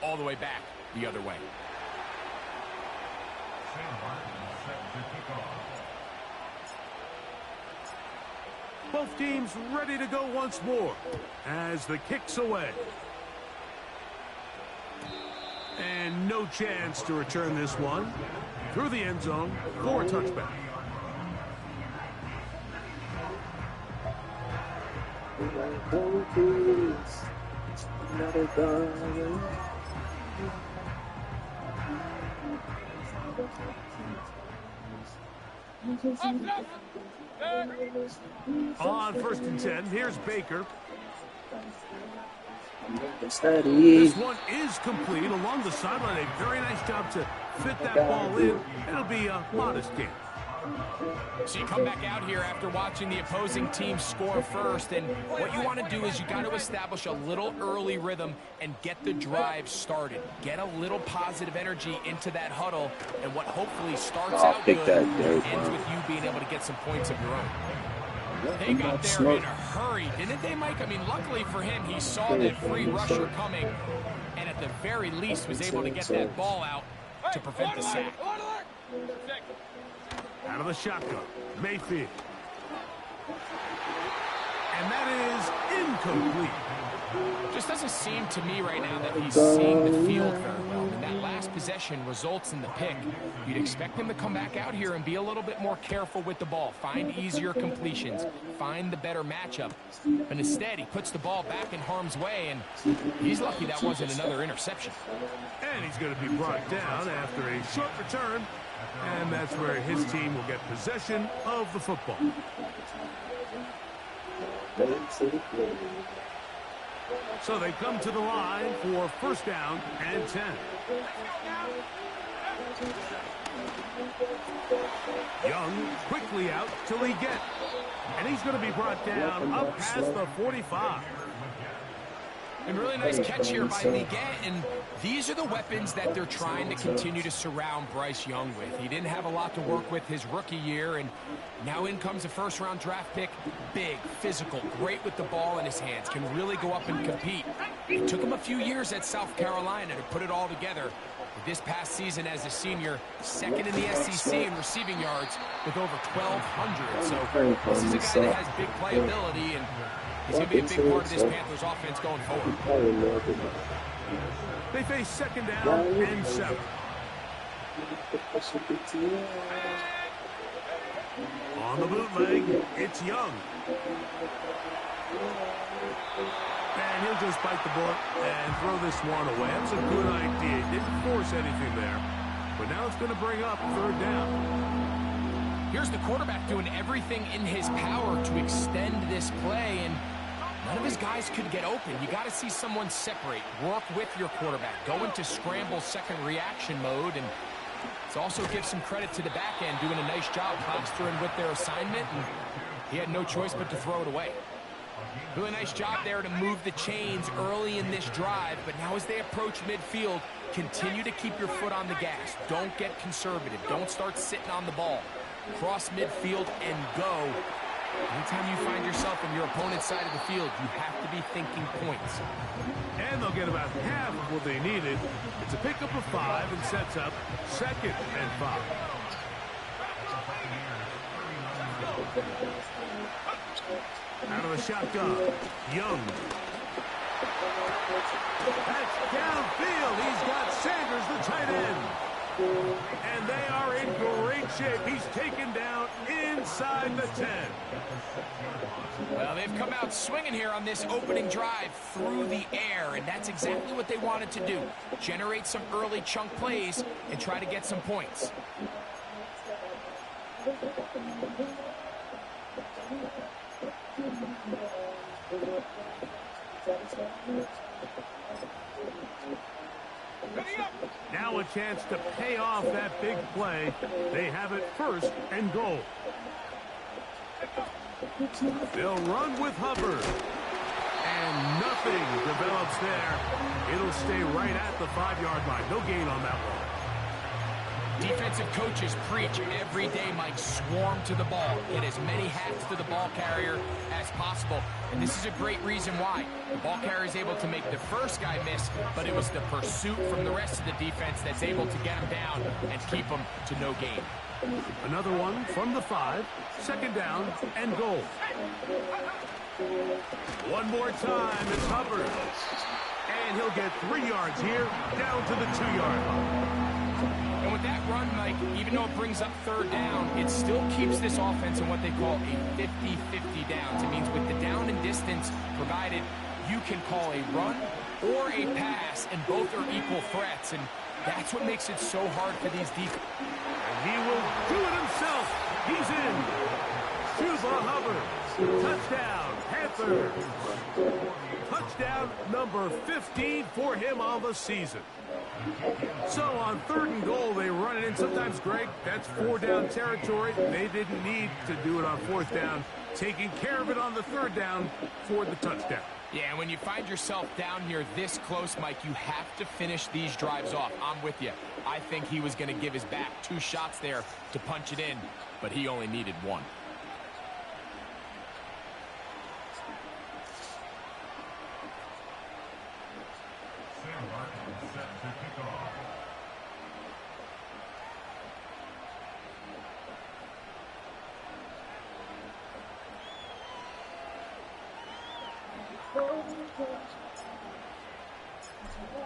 all the way back the other way. Both teams ready to go once more as the kick's away. And no chance to return this one through the end zone for a touchback. On 1st and 10, here's Baker. This one is complete along the sideline. A very nice job to fit that ball in. It'll be a modest gain. So you come back out here after watching the opposing team score first, and what you want to do is you got to establish a little early rhythm and get the drive started. Get a little positive energy into that huddle, and what hopefully starts out good ends with you being able to get some points of your own. They got there in a hurry, didn't they, Mike? I mean, luckily for him, he saw that free rusher coming, and at the very least was able to get that ball out to prevent the sack. Out of the shotgun, Mayfield. And that is incomplete. Just doesn't seem to me right now that he's seeing the field very well. And that last possession results in the pick. You'd expect him to come back out here and be a little bit more careful with the ball. Find easier completions. Find the better matchup. But instead, he puts the ball back in harm's way, and he's lucky that wasn't another interception. And he's going to be brought down after a short return. And that's where his team will get possession of the football. So they come to the line for 1st down and 10. Young quickly out to Liggett. And he's going to be brought down up past the 45. And really nice catch here by Liggett, and these are the weapons that they're trying to continue to surround Bryce Young with. He didn't have a lot to work with his rookie year, and now in comes a 1st-round draft pick. Big, physical, great with the ball in his hands, can really go up and compete. It took him a few years at South Carolina to put it all together. This past season as a senior, 2nd in the SEC in receiving yards with over 1,200. So this is a guy that has big playability, and he's going to be a big part of this Panthers offense going forward. They face 2nd down and 7. On the bootleg, it's Young. And he'll just bite the bullet and throw this one away. That's a good idea. He didn't force anything there. But now it's going to bring up 3rd down. Here's the quarterback doing everything in his power to extend this play, and none of his guys could get open. You got to see someone separate, work with your quarterback, go into scramble second reaction mode, and it's also give some credit to the back end doing a nice job plastering with their assignment, and he had no choice but to throw it away. Really nice job there to move the chains early in this drive, but now as they approach midfield, continue to keep your foot on the gas. Don't get conservative. Don't start sitting on the ball. Cross midfield and go. Anytime you find yourself on your opponent's side of the field, you have to be thinking points. And they'll get about half of what they needed. It's a pickup of 5 and sets up 2nd and 5. Out of the shotgun, Young. That's downfield. He's got Sanders, the tight end. And they are in great shape. He's taken down inside the 10. Well, they've come out swinging here on this opening drive through the air, and that's exactly what they wanted to do. Generate some early chunk plays and try to get some points. Now a chance to pay off that big play. They have it 1st and goal. They'll run with Hubbard. And nothing develops there. It'll stay right at the 5-yard line. No gain on that one. Defensive coaches preach every day, Mike, swarm to the ball. Get as many hats to the ball carrier as possible. And this is a great reason why. The ball carrier is able to make the first guy miss, but it was the pursuit from the rest of the defense that's able to get him down and keep him to no gain. Another one from the 5. Second down and goal. One more time, it's Hubbard. And he'll get 3 yards here, down to the 2-yard line. And with that run, Mike, even though it brings up third down, it still keeps this offense in what they call a 50-50 downs. It means with the down and distance provided, you can call a run or a pass, and both are equal threats. And that's what makes it so hard for these defenses. And he will do it himself. He's in. Chuba Hubbard. Touchdown, Panthers. Touchdown number 15 for him on the season. So on 3rd and goal, they run it in. Sometimes, Greg, that's 4-down territory. They didn't need to do it on 4th down. Taking care of it on the 3rd down for the touchdown. Yeah, when you find yourself down here this close, Mike, you have to finish these drives off. I'm with you. I think he was going to give his back 2 shots there to punch it in, but he only needed 1.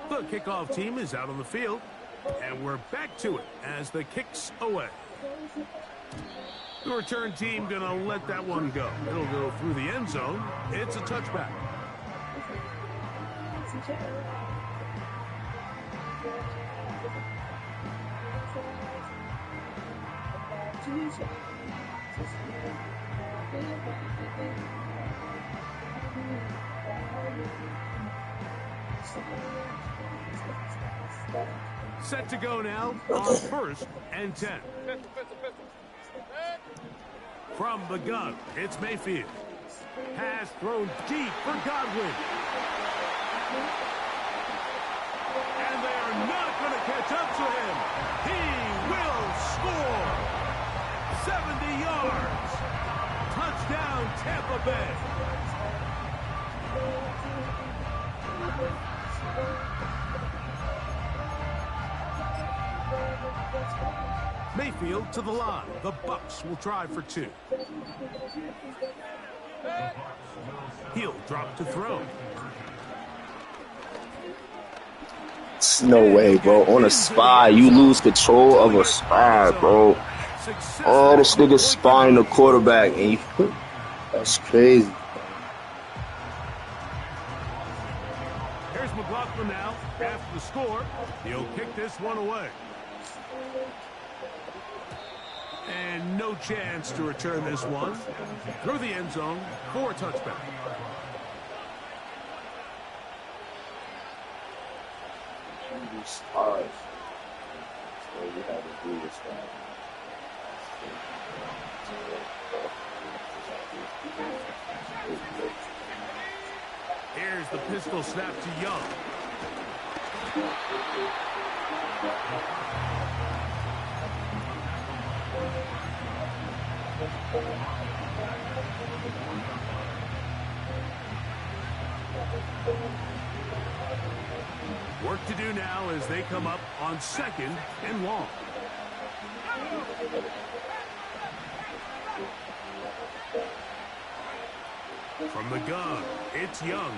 The kickoff team is out on the field, and we're back to it as the kick's away. The return team going to let that one go. It'll go through the end zone. It's a touchback. Set to go now on 1st and 10. From the gun, it's Mayfield. Pass thrown deep for Godwin. And they are not going to catch up to him. He will score. 70 yards. Touchdown, Tampa Bay. Mayfield to the line. The Bucs will try for 2. He'll drop to throw. No way, bro. On a spy, you lose control of a spy, bro. Oh, this nigga spying the quarterback, and you, that's crazy. Here's McLaughlin now. After the score, he'll kick this one away. And no chance to return this one. Through the end zone for a touchback. Here's the pistol snap to Young. Work to do now as they come up on 2nd and long. From the gun, it's Young.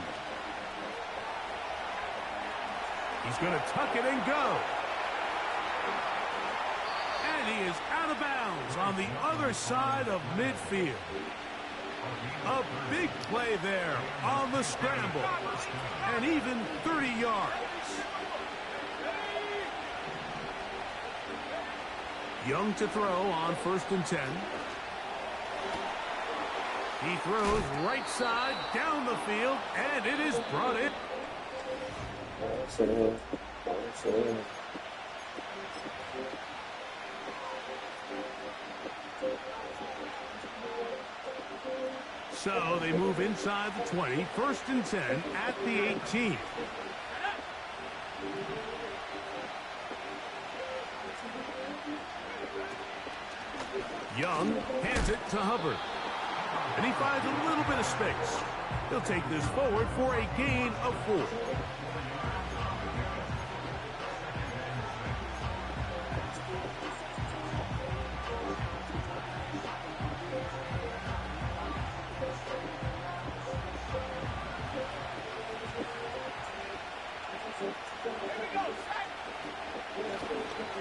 He's going to tuck it and go. And he is out of bounds on the other side of midfield. A big play there on the scramble. And even 30 yards. Young to throw on 1st and 10. He throws right side down the field, and it is brought in. So they move inside the 20, 1st and 10 at the 18. Young hands it to Hubbard. And he finds a little bit of space. He'll take this forward for a gain of 4.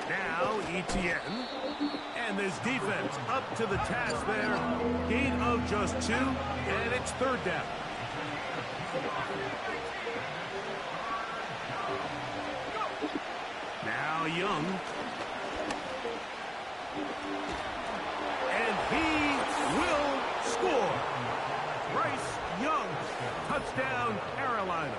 Now Etienne. And this defense up to the task there. Gain of just 2, and it's 3rd down. Now Young. And he will score. Bryce Young. Touchdown, Carolina.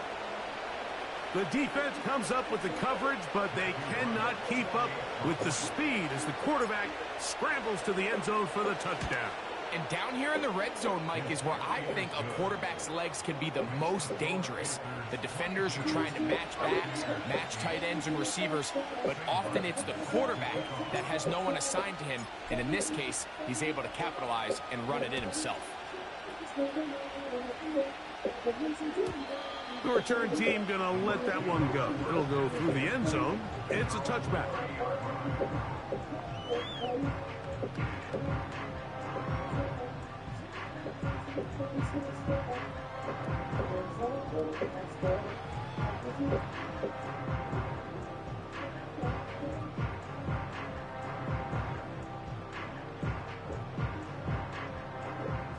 The defense comes up with the coverage, but they cannot keep up with the speed as the quarterback scrambles to the end zone for the touchdown. And down here in the red zone, Mike, is where I think a quarterback's legs can be the most dangerous. The defenders are trying to match backs, match tight ends and receivers, but often it's the quarterback that has no one assigned to him, and in this case, he's able to capitalize and run it in himself. The return team gonna let that one go. It'll go through the end zone. It's a touchback.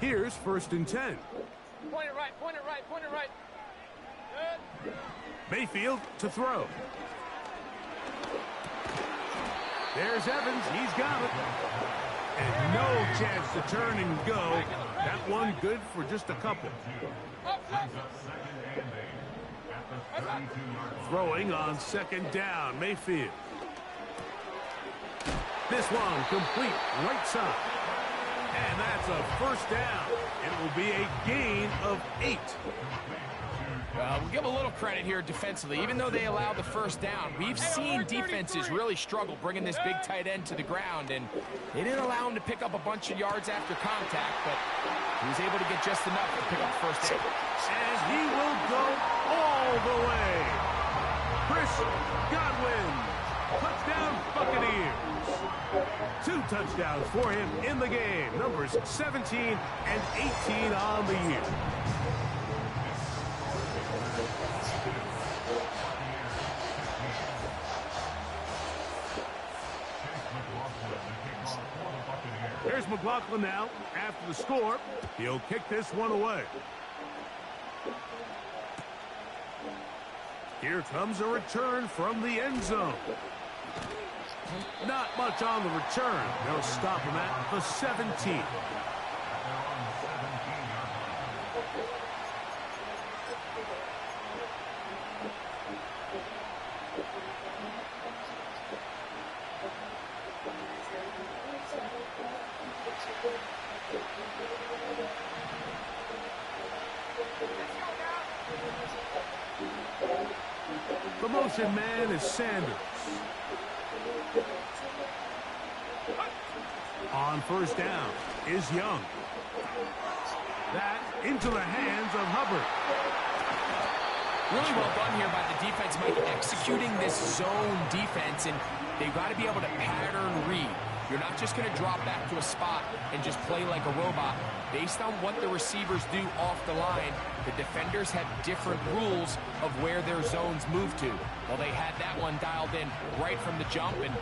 Here's 1st and 10. Point it right, point it right, point it right. Good. Mayfield to throw. There's Evans. He's got it. And no chance to turn and go. That one good for just a couple. Throwing on 2nd down. Mayfield. This one complete right side. And that's a 1st down. It will be a gain of 8. We'll give a little credit here defensively. Even though they allowed the 1st down, we've seen defenses really struggle bringing this big tight end to the ground, and they didn't allow him to pick up a bunch of yards after contact, but he was able to get just enough to pick up 1st down. And he will go all the way. Chris Godwin. Touchdown, Buccaneers. 2 touchdowns for him in the game. Numbers 17 and 18 on the year. There's McLaughlin now. After the score, he'll kick this one away. Here comes a return from the end zone. Not much on the return. They'll stop him at the 17. The motion man is Sanders. On 1st down is Young. That into the hands of Hubbard. Really well done here by the defense, Mike, executing this zone defense, and they've got to be able to pattern read. You're not just going to drop back to a spot and just play like a robot. Based on what the receivers do off the line, the defenders have different rules of where their zones move to. Well, they had that one dialed in right from the jump, and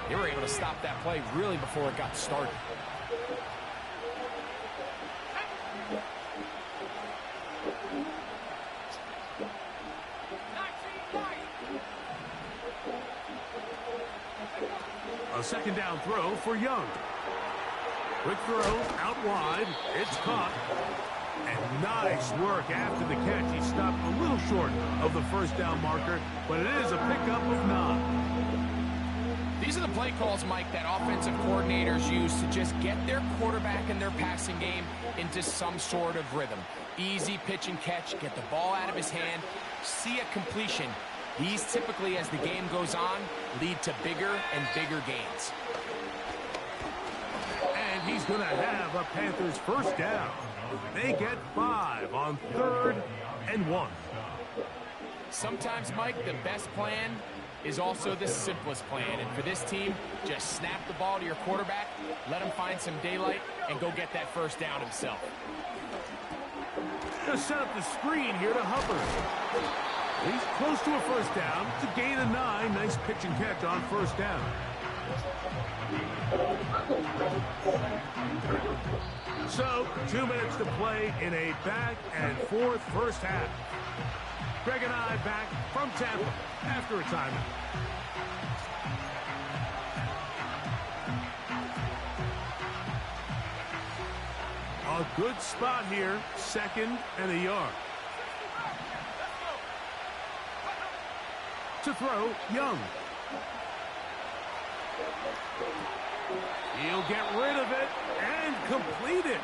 they were able to stop that play really before it got started. A 2nd down throw for Young. Quick throw out wide. It's caught. And nice work after the catch. He stopped a little short of the 1st down marker, but it is a pickup of 9. These are the play calls, Mike, that offensive coordinators use to just get their quarterback and their passing game into some sort of rhythm. Easy pitch and catch, get the ball out of his hand, see a completion. These typically, as the game goes on, lead to bigger and bigger gains. He's going to have a Panthers first down. They get 5 on 3rd and 1. Sometimes, Mike, the best plan is also the simplest plan. And for this team, just snap the ball to your quarterback, let him find some daylight, and go get that first down himself. Going to set up the screen here to Hubbard. He's close to a first down. It's a gain of 9. Nice pitch and catch on first down. So, 2 minutes to play in a back-and-forth first half. Greg and I back from Tampa after a timeout. A good spot here, 2nd and a yard. To throw, Young. He'll get rid of it and complete it.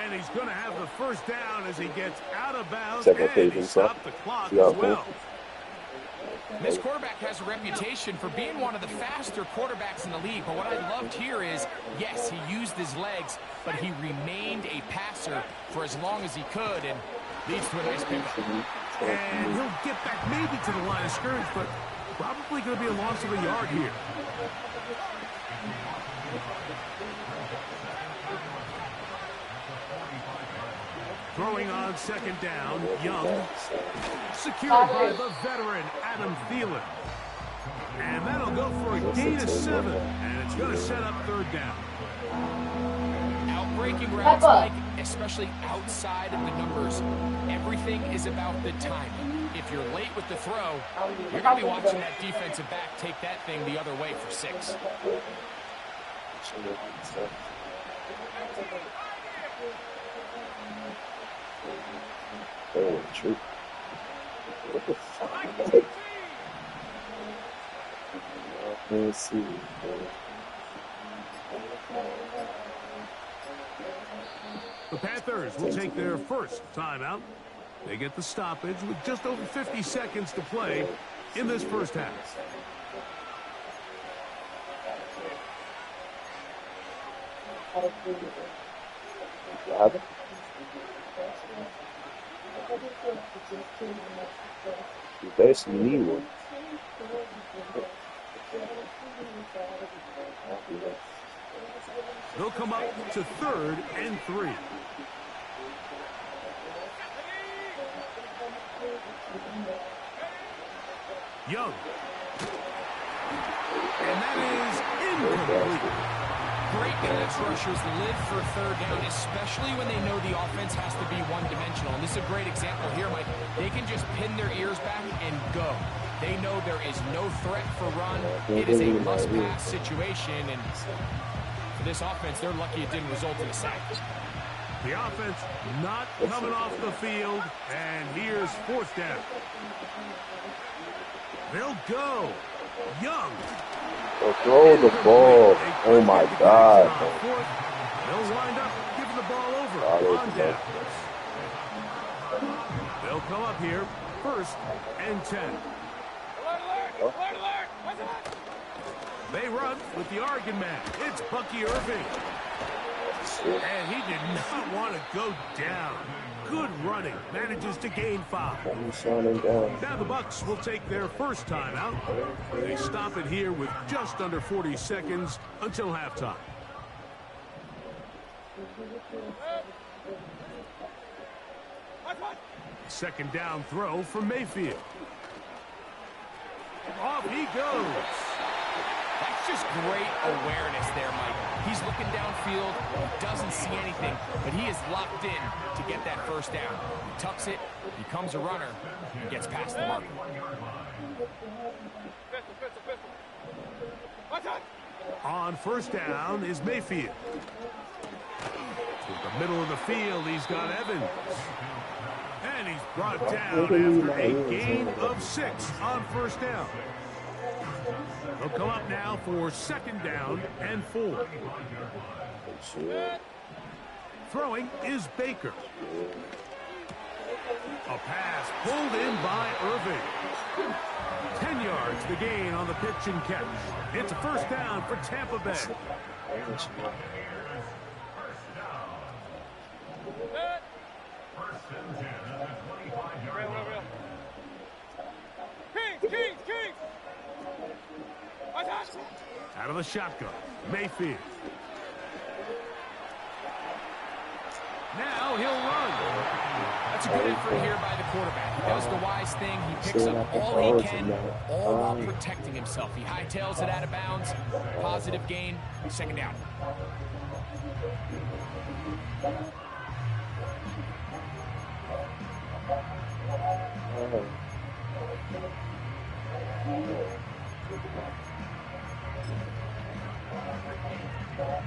And he's going to have the first down as he gets out of bounds and he stopped the clock as well. This quarterback has a reputation for being one of the faster quarterbacks in the league. But what I loved here is, yes, he used his legs, but he remained a passer for as long as he could and leads to a nice pickup. And he'll get back maybe to the line of scrimmage, but probably going to be a loss of a yard here. Throwing on 2nd down, Young. Secured by the veteran, Adam Thielen. And that'll go for a gain of 7. And it's going to set up 3rd down. Outbreaking routes, Mike, especially outside of the numbers, everything is about the timing. If you're late with the throw, you're going to be watching that defensive back take that thing the other way for 6. Oh, true. What the fuck? Let's see. The Panthers will take their first timeout. They get the stoppage with just over 50 seconds to play in this first half. You basically need one. They'll come up to 3rd and 3. Young. And that is incomplete. Great pass rushers live for 3rd down, especially when they know the offense has to be one-dimensional. And this is a great example here, Mike. They can just pin their ears back and go. They know there is no threat for run. It is a must-pass situation, and for this offense, they're lucky it didn't result in a sack. The offense not coming off the field, and here's 4th down. They'll go. Young. Throw the ball. Oh my God. They'll wind up giving the ball over on downs. They'll come up here 1st and 10. They run with the Oregon man. It's Bucky Irving. And he did not want to go down. Good running. Manages to gain 5. Now the Bucks will take their first timeout. They stop it here with just under 40 seconds until halftime. Second down throw from Mayfield. Off he goes. That's just great awareness there, Mike. He's looking downfield, he doesn't see anything, but he is locked in to get that first down. He tucks it, becomes a runner, and gets past the mark. On first down is Mayfield. To the middle of the field, he's got Evans. And he's brought down after a gain of 6 on first down. They'll come up now for 2nd down and 4. Throwing is Baker. A pass pulled in by Irving. 10 yards the gain on the pitch and catch. It's a first down for Tampa Bay. Out of the shotgun, Mayfield. Now he'll run. That's a good effort here by the quarterback. He does the wise thing. He picks up all he can, all while protecting himself. He hightails it out of bounds. Positive gain. Second down.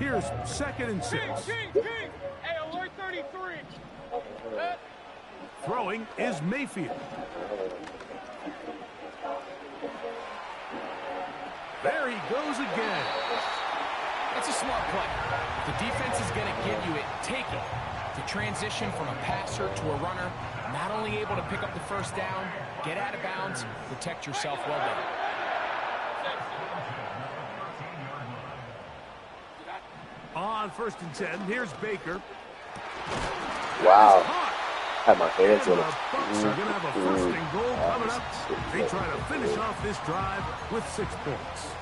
Here's 2nd and 6. Hey, alert 33. Throwing is Mayfield. There he goes again. That's a smart play. If the defense is going to give you it, take it. To transition from a passer to a runner, not only able to pick up the first down, get out of bounds, protect yourself. Well done. On 1st and 10, here's Baker. Wow. Had my hands on The it. Bucs are going to have a 1st and goal coming up. They try to finish off this drive with 6 points.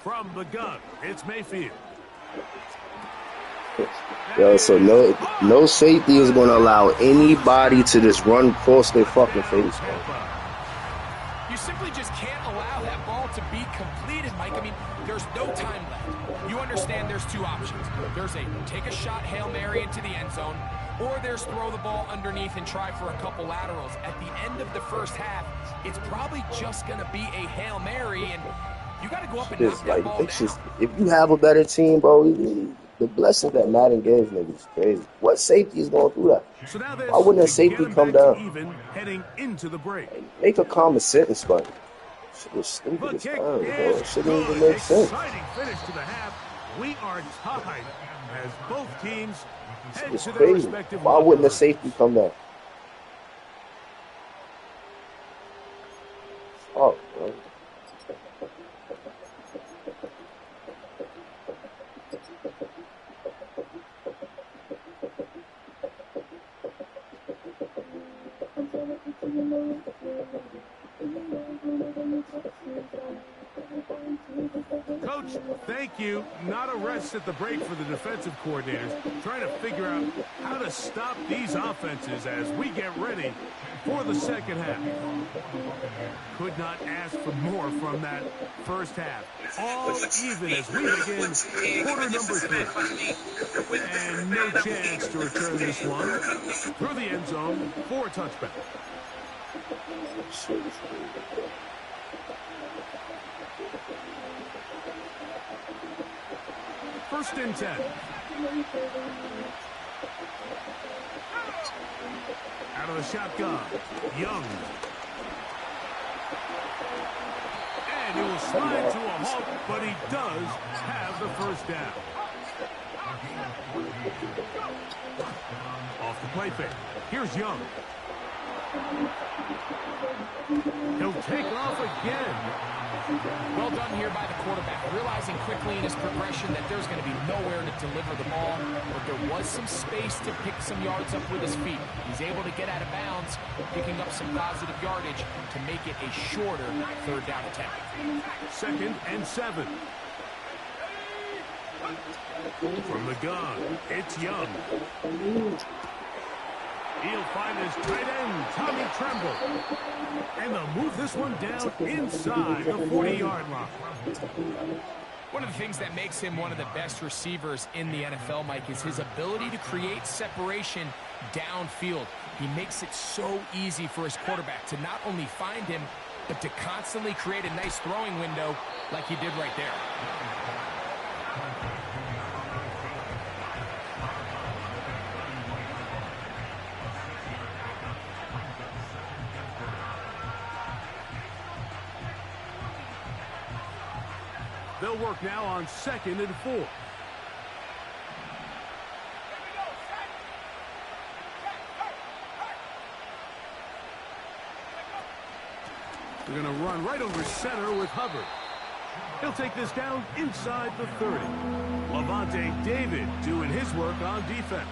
From the gun, it's Mayfield. Yo, so no safety is going to allow anybody to just run across their fucking face, man. You simply just can't allow that ball to be completed, Mike. I mean, there's no time left. You understand there's two options. There's a take a shot Hail Mary into the end zone, or there's throw the ball underneath and try for a couple laterals. At the end of the first half, it's probably just going to be a Hail Mary, and you got to go up and knock that ball down. If you have a better team, bro, the blessing that Madden gives niggas is crazy. What safety is going through that? So now why wouldn't a safety come down? Even heading into the break. Make a common sentence, buddy. Shit was stupid as hell, bro. It shouldn't even make sense. Exciting finish to the half. We are tied as both teams head It's to their crazy. respective Why wouldn't a safety come down? Oh, bro. Coach, thank you. Not a rest at the break for the defensive coordinators, trying to figure out how to stop these offenses as we get ready for the second half. Could not ask for more from that first half. All even as we begin quarter number 3. And no chance to return this one through the end zone for a touchback. First and 10. Out of the shotgun, Young. And he will slide to a halt, but he does have the first down. Off the play fake. Here's Young. He'll take off again. Well done here by the quarterback, realizing quickly in his progression that there's going to be nowhere to deliver the ball, but there was some space to pick some yards up with his feet. He's able to get out of bounds, picking up some positive yardage to make it a shorter third down attempt. 2nd and 7. From the gun, it's Young. He'll find his tight end, Tommy Tremble. And they'll move this one down inside the 40-yard line. One of the things that makes him one of the best receivers in the NFL, Mike, is his ability to create separation downfield. He makes it so easy for his quarterback to not only find him, but to constantly create a nice throwing window like he did right there. They'll work now on 2nd and 4. They're going to run right over center with Hubbard. He'll take this down inside the 30. Levante David doing his work on defense.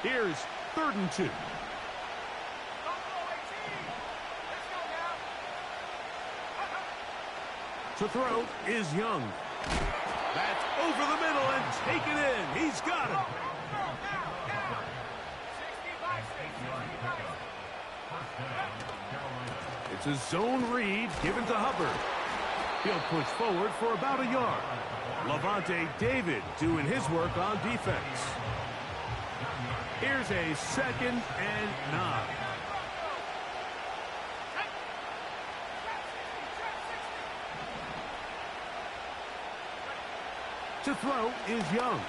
Here's 3rd and 2. To throw is Young. That's over the middle and taken in. He's got it. It's a zone read given to Hubbard. He'll push forward for about a yard. Levante David doing his work on defense. Here's a 2nd and 9. To throw is Young.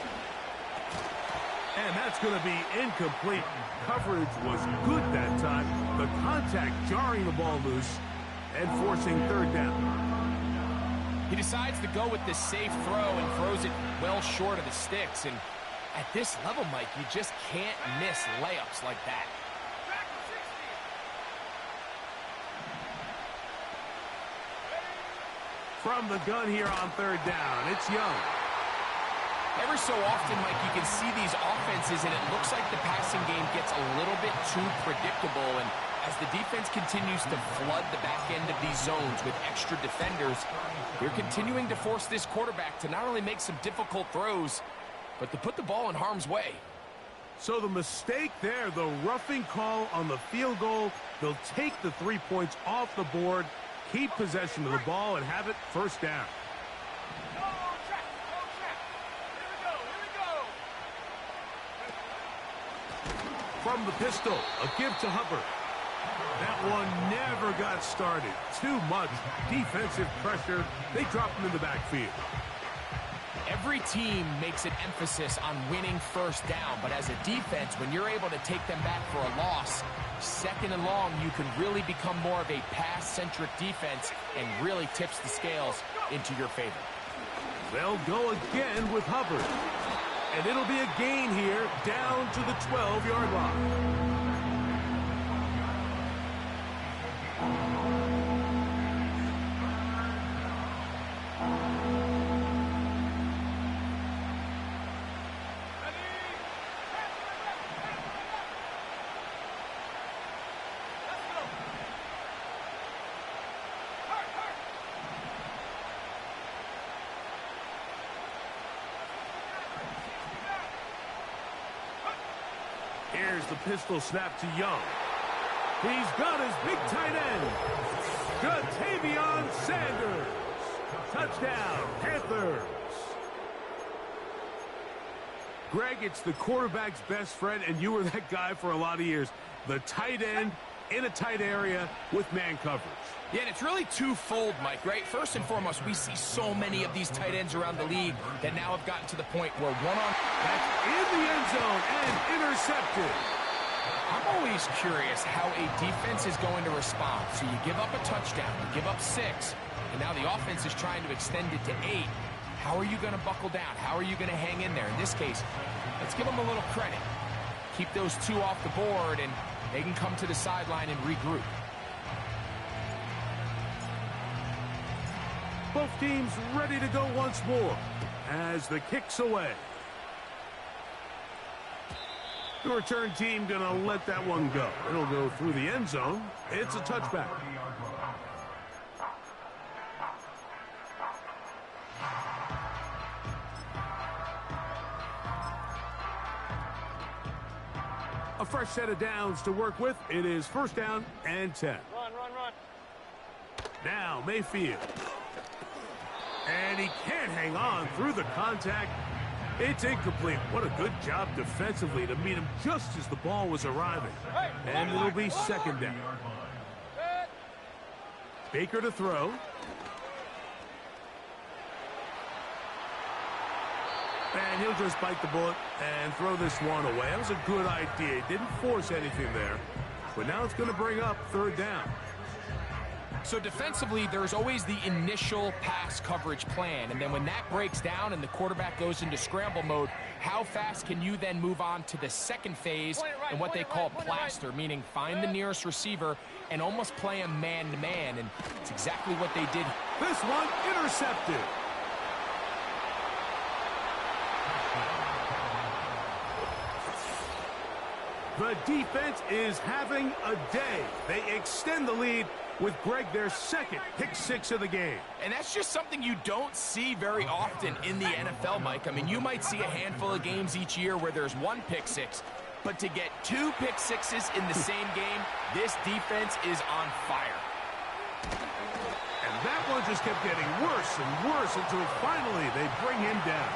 And that's going to be incomplete. Coverage was good that time. The contact jarring the ball loose and forcing 3rd down. He decides to go with the safe throw and throws it well short of the sticks. And at this level, Mike, you just can't miss layups like that. From the gun here on 3rd down, it's Young. Every so often, Mike, you can see these offenses, and it looks like the passing game gets a little bit too predictable. And as the defense continues to flood the back end of these zones with extra defenders, they're continuing to force this quarterback to not only make some difficult throws, but to put the ball in harm's way. So the mistake there, the roughing call on the field goal, they'll take the 3 points off the board, keep possession of the ball, and have it 1st down. From the pistol, a give to Hubbard. That one never got started. Too much defensive pressure. They drop him in the backfield. Every team makes an emphasis on winning 1st down, but as a defense, when you're able to take them back for a loss, 2nd and long, you can really become more of a pass-centric defense and really tips the scales into your favor. They'll go again with Hubbard. And it'll be a gain here down to the 12-yard line. Here's the pistol snap to Young. He's got his big tight end. Jatavion Sanders. Touchdown, Panthers. Greg, it's the quarterback's best friend, and you were that guy for a lot of years. The tight end in a tight area with man coverage. Yeah, and it's really twofold, Mike, right? First and foremost, we see so many of these tight ends around the league that now have gotten to the point where That's in the end zone and intercepted. I'm always curious how a defense is going to respond. So you give up a touchdown, you give up 6, and now the offense is trying to extend it to 8. How are you going to buckle down? How are you going to hang in there? In this case, let's give them a little credit. Keep those 2 off the board, and they can come to the sideline and regroup. Both teams ready to go once more as the kick's away. The return team going to let that one go. It'll go through the end zone. It's a touchback. A fresh set of downs to work with. It is first down and 10. Run, run, run. Now Mayfield. And he can't hang on through the contact. It's incomplete. What a good job defensively to meet him just as the ball was arriving. And it'll be second down. Baker to throw. And he'll just bite the bullet and throw this one away. That was a good idea. He didn't force anything there. But now it's going to bring up third down. So defensively, there's always the initial pass coverage plan. And then when that breaks down and the quarterback goes into scramble mode, how fast can you then move on to the second phase and what they call plaster, meaning find the nearest receiver and almost play him man-to-man. And it's exactly what they did. This one intercepted. The defense is having a day. They extend the lead with Greg their second pick six of the game. And that's just something you don't see very often in the NFL, Mike. I mean, you might see a handful of games each year where there's one pick six, but to get two pick sixes in the same game, this defense is on fire. And that one just kept getting worse and worse until finally they bring him down.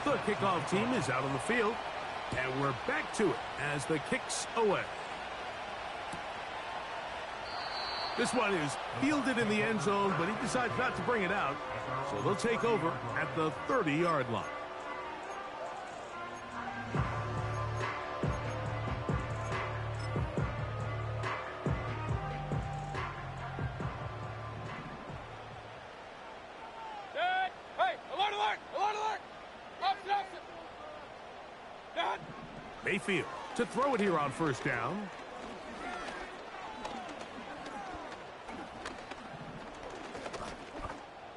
The kickoff team is out on the field, and we're back to it as the kick's away. This one is fielded in the end zone, but he decides not to bring it out, so they'll take over at the 30-yard line. Hey, alert, alert, alert, alert. Up. Dad. Mayfield to throw it here on first down.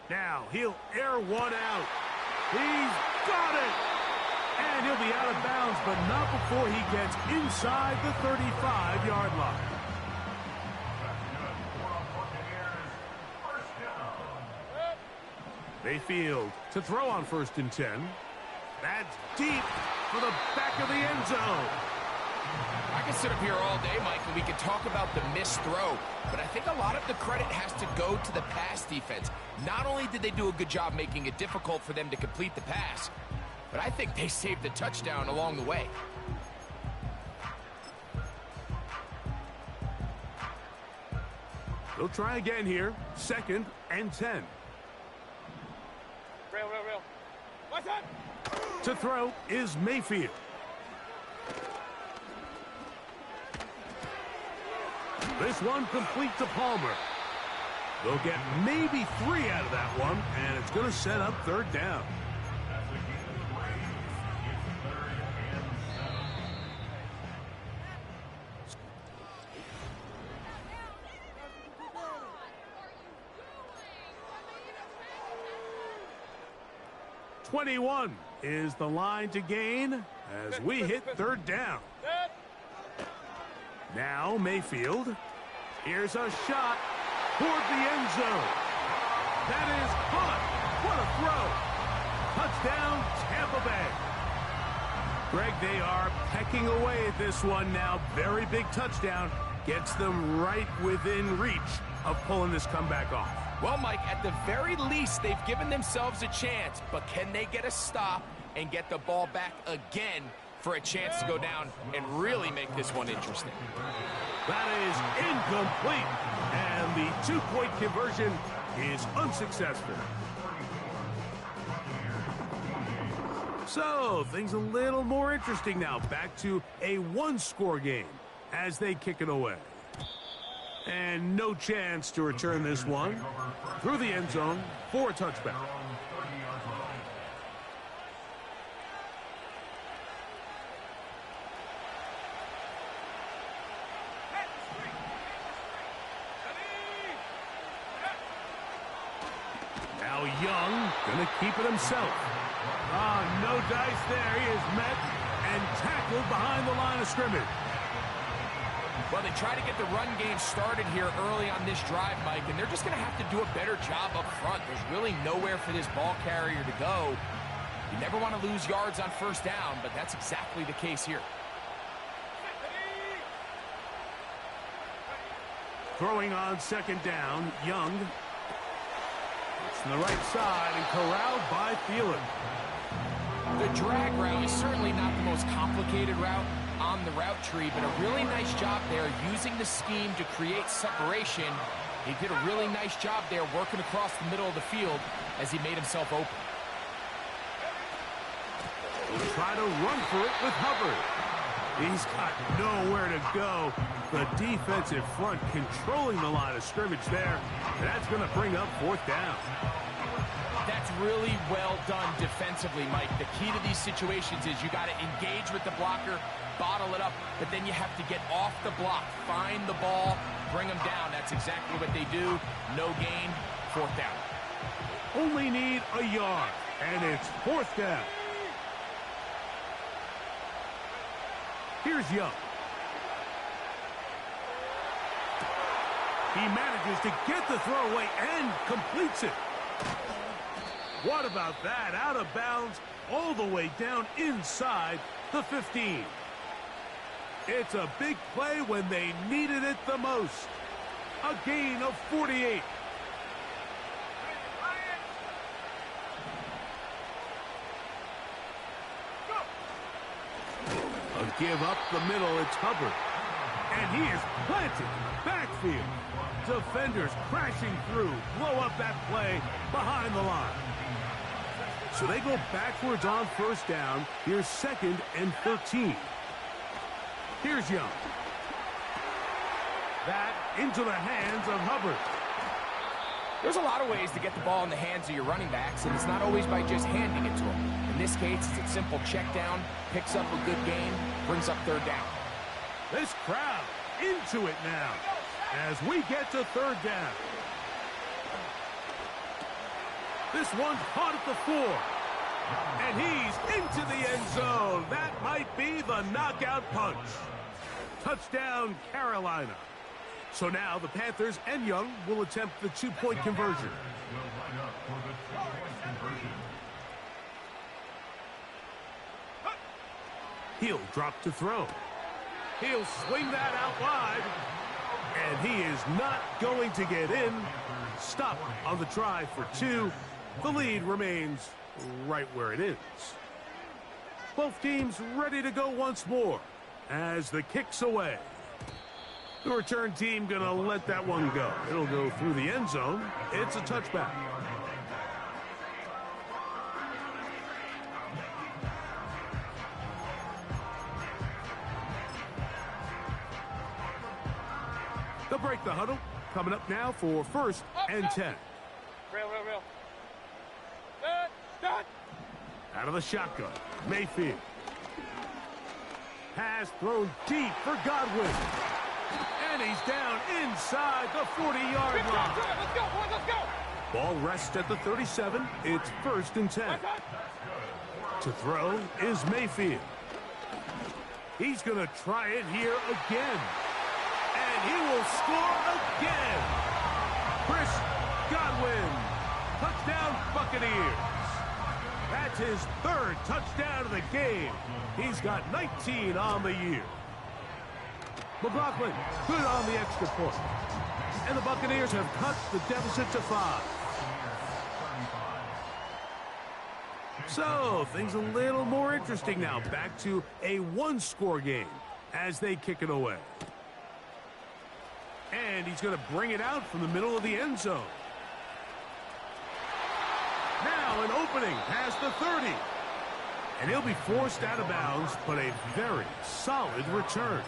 Now he'll air one out. He's got it. And he'll be out of bounds, but not before he gets inside the 35-yard line. Mayfield to throw on first and 10. That's deep for the back of the end zone. I can sit up here all day, Mike, and we can talk about the missed throw, but I think a lot of the credit has to go to the pass defense. Not only did they do a good job making it difficult for them to complete the pass, but I think they saved the touchdown along the way. They'll try again here. Second and 10. Real. What's that? To throw is Mayfield. This one complete to Palmer. They'll get maybe 3 out of that one, and it's going to set up third down. .21 is the line to gain as we hit third down. Now Mayfield. Here's a shot toward the end zone. That is caught. What a throw. Touchdown, Tampa Bay. Greg, they are pecking away at this one now. Very big touchdown. Gets them right within reach of pulling this comeback off. Well, Mike, at the very least, they've given themselves a chance, but can they get a stop and get the ball back again for a chance to go down and really make this one interesting? That is incomplete, and the 2-point conversion is unsuccessful. So, things a little more interesting now. Back to a one-score game as they kick it away. And no chance to return this one through the end zone for a touchback. Now Young gonna keep it himself. Ah, no dice there. He is met and tackled behind the line of scrimmage. Well, they try to get the run game started here early on this drive, Mike, and they're just going to have to do a better job up front. There's really nowhere for this ball carrier to go. You never want to lose yards on first down, but that's exactly the case here. Throwing on second down, Young. It's on the right side and corralled by Thielen. The drag route is certainly not the most complicated route on the route tree, but a really nice job there using the scheme to create separation. He did a really nice job there working across the middle of the field as he made himself open. He'll try to run for it with Hubbard. He's got nowhere to go. The defensive front controlling the line of scrimmage there. That's going to bring up fourth down. That's really well done defensively, Mike. The key to these situations is you got to engage with the blocker, bottle it up, but then you have to get off the block, find the ball, bring them down. That's exactly what they do. No gain, fourth down. Only need a yard, and it's fourth down. Here's Young. He manages to get the throw away and completes it. What about that? Out of bounds, all the way down inside the 15. It's a big play when they needed it the most. A gain of 48. A give up the middle, it's Hubbard. And he is planted in the backfield. Defenders crashing through, blow up that play behind the line. So they go backwards on first down. Here's 2nd and 13. Here's Young. That into the hands of Hubbard. There's a lot of ways to get the ball in the hands of your running backs, and it's not always by just handing it to them. In this case, it's a simple check down, picks up a good gain, brings up third down. This crowd into it now as we get to third down. This one's caught at the 4. And he's into the end zone. That might be the knockout punch. Touchdown, Carolina. So now the Panthers and Young will attempt the 2-point conversion. He'll drop to throw. He'll swing that out wide. And he is not going to get in. Stop on the try for 2. The lead remains right where it is. Both teams ready to go once more as the kick's away. The return team gonna let that one go. It'll go through the end zone. It's a touchback. They'll break the huddle. Coming up now for 1st and 10. Real. Out of the shotgun, Mayfield. Pass thrown deep for Godwin. And he's down inside the 40-yard line. Let's go, boys, let's go. Ball rests at the 37. It's 1st and 10. To throw is Mayfield. He's going to try it here again. And he will score again. Chris Godwin. Touchdown, Buccaneers. That's his 3rd touchdown of the game. He's got 19 on the year. McLaughlin, good on the extra point. And the Buccaneers have cut the deficit to 5. So, things a little more interesting now. Back to a 1-score game as they kick it away. And he's going to bring it out from the middle of the end zone. Now an opening past the 30. And he'll be forced out of bounds, but a very solid return.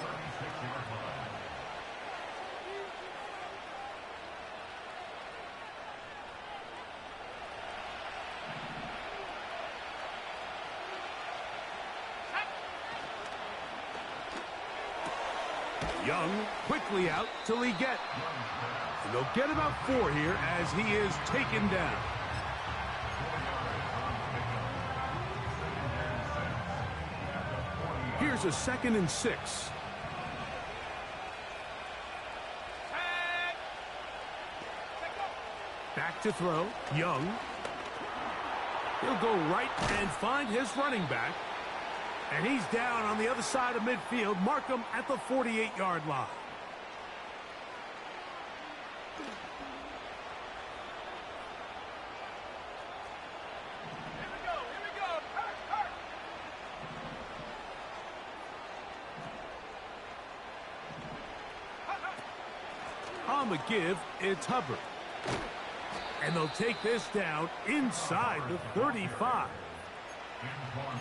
Young quickly out to Leggett. And they'll get about 4 here as he is taken down. Here's a 2nd and 6. Back to throw. Young. He'll go right and find his running back. And he's down on the other side of midfield. Mark him at the 48-yard line. On the give, it's Hubbard. And they'll take this down inside the 35.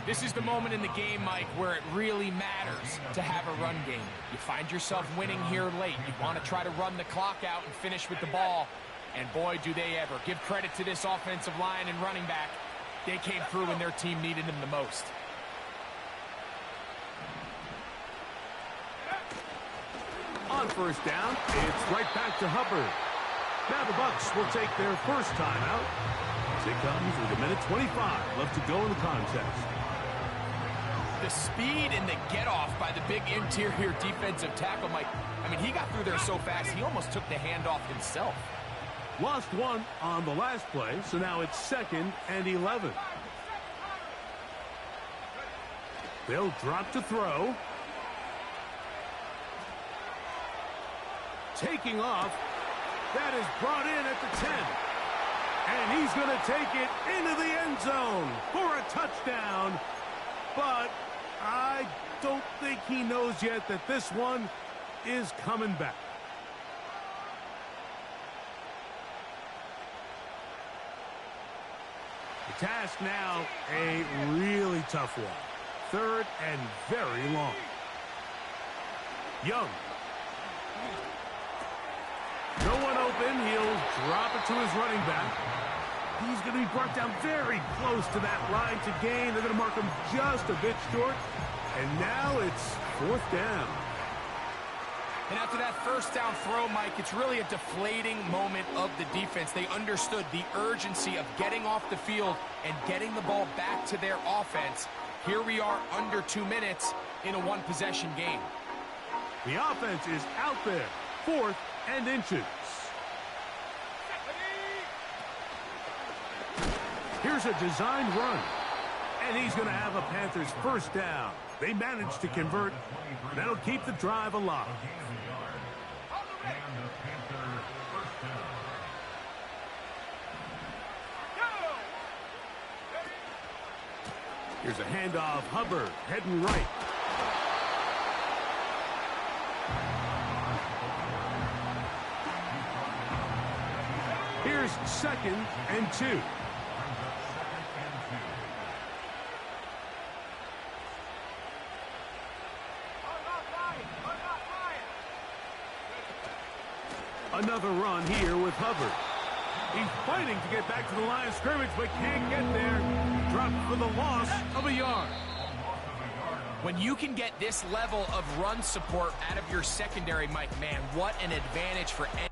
This is the moment in the game, Mike, where it really matters to have a run game. You find yourself winning here late. You want to try to run the clock out and finish with the ball. And boy, do they ever. Give credit to this offensive line and running back. They came through when their team needed them the most. On first down, it's right back to Hubbard. Now the Bucs will take their first timeout. It comes with 1:25 left to go in the contest. The speed and the get-off by the big interior defensive tackle, Mike. I mean, he got through there so fast, he almost took the handoff himself. Lost one on the last play, so now it's 2nd and 11. They'll drop to throw. Taking off. That is brought in at the 10. And he's going to take it into the end zone for a touchdown. But I don't think he knows yet that this one is coming back. The task now, a really tough one. 3rd and very long. Young. No one open. He'll drop it to his running back. He's going to be brought down very close to that line to gain. They're going to mark him just a bit short. And now it's 4th down. And after that first down throw, Mike, it's really a deflating moment of the defense. They understood the urgency of getting off the field and getting the ball back to their offense. Here we are under 2 minutes in a one-possession game. The offense is out there. 4th and inches. Here's a designed run. And he's going to have a Panthers first down. They managed to convert. That'll keep the drive alive. Here's a handoff. Hubbard heading right. Here's 2nd and 2. Another run here with Hubbard. He's fighting to get back to the line of scrimmage, but can't get there. Dropped for the loss of a yard. When you can get this level of run support out of your secondary, Mike, man, what an advantage for any